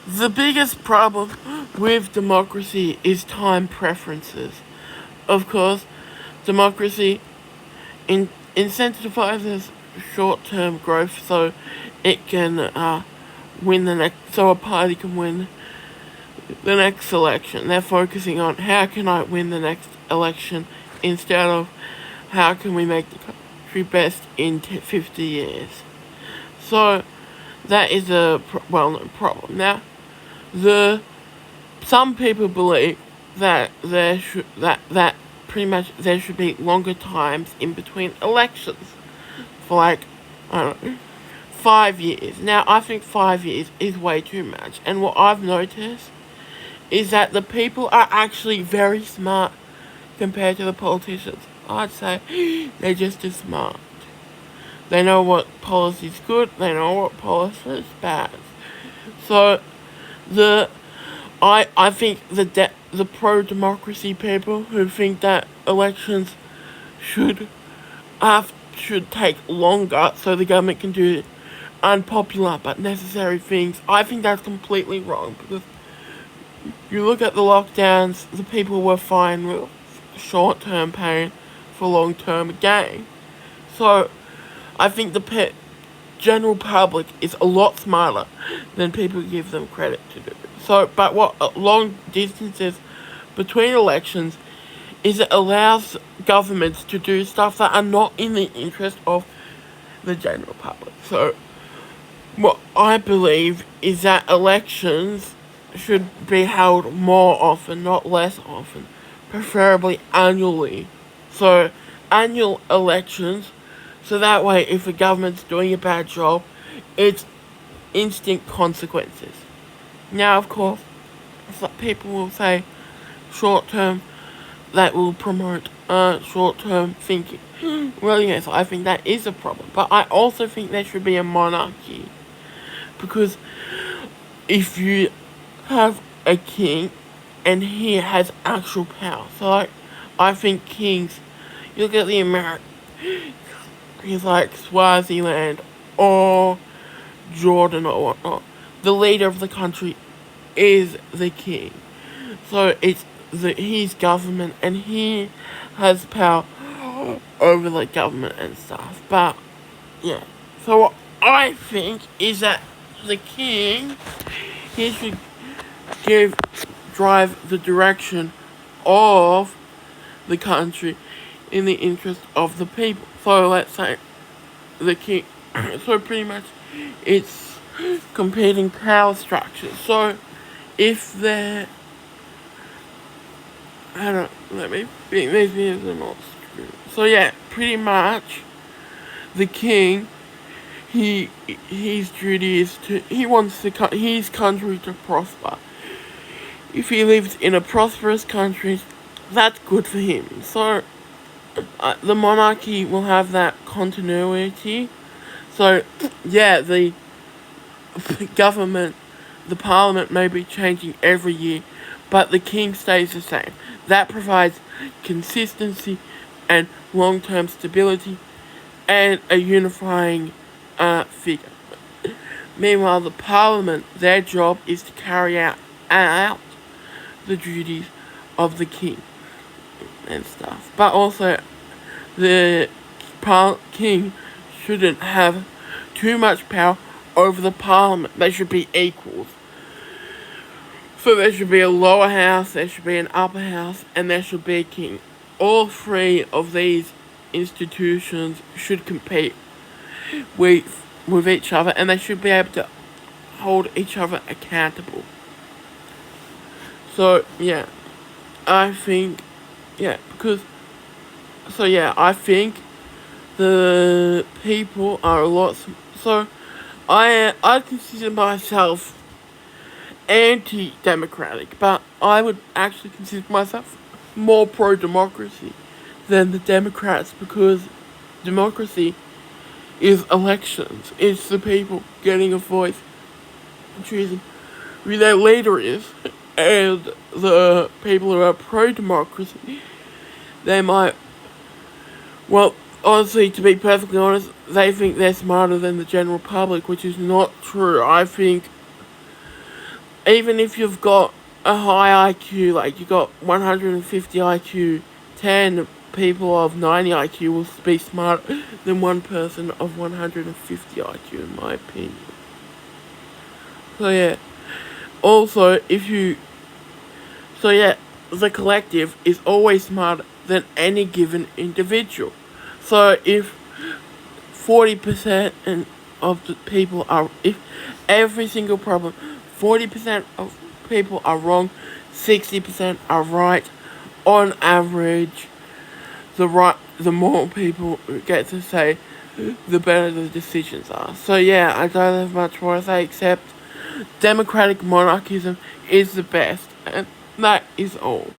The biggest problem with democracy is time preferences. Of course, democracy incentivizes short-term growth so it can win the next, so a party can win the next election. They're focusing on how can I win the next election instead of how can we make the country best in 50 years. So that is a well-known problem. Now, the some people believe that that pretty much there should be longer times in between elections for like I don't know 5 years. Now I think 5 years is way too much, and what I've noticed is that the people are actually very smart compared to the politicians. I'd say they're just as smart. They know what policy is good. They know what policy is bad. So the I think the pro democracy people who think that elections should should take longer so the government can do unpopular but necessary things. I think that's completely wrong because you look at the lockdowns, the people were fine with short term pain for long term gain. So I think the general public is a lot smarter than people give them credit to do. So, but what long distances between elections is it allows governments to do stuff that are not in the interest of the general public. So, what I believe is that elections should be held more often, not less often, preferably annually. So, annual elections, so that way if the government's doing a bad job, it's instant consequences. Now, of course, people will say short term, that will promote short term thinking. Well, yes, I think that is a problem. But I also think there should be a monarchy. Because if you have a king and he has actual power, so like, I think kings, you look at the American, he's like Swaziland or Jordan or whatnot. The leader of the country is the king. So it's his government and he has power over the government and stuff. But yeah. So what I think is that the king he should drive the direction of the country in the interest of the people. So let's say the king so pretty much it's competing power structures. So if they're I don't let me think maybe they're not screwed. So yeah, pretty much the king his duty is to he wants his country to prosper. If he lives in a prosperous country, that's good for him. So the monarchy will have that continuity. So yeah, the government, the parliament may be changing every year, but the king stays the same. That provides consistency and long-term stability and a unifying figure. Meanwhile, the parliament, their job is to carry out the duties of the king and stuff. But also, the king shouldn't have too much power over the parliament. They should be equals. So there should be a lower house, there should be an upper house, and there should be a king. All three of these institutions should compete with each other, and they should be able to hold each other accountable. So yeah, I think because I think the people are a lot. So I consider myself anti-democratic, but I would actually consider myself more pro-democracy than the Democrats because democracy is elections. It's the people getting a voice and choosing who their leader is. And the people who are pro-democracy, they might, well, honestly, to be perfectly honest, they think they're smarter than the general public, which is not true. I think even if you've got a high IQ, like you got 150 IQ, 10 people of 90 IQ will be smarter than one person of 150 IQ, in my opinion. So yeah, also the collective is always smarter than any given individual. So if 40% of the people are, if every single problem, 40% of people are wrong, 60% are right, on average, the more people get to say, the better the decisions are. So yeah, I don't have much more to say except democratic monarchism is the best, and that is all.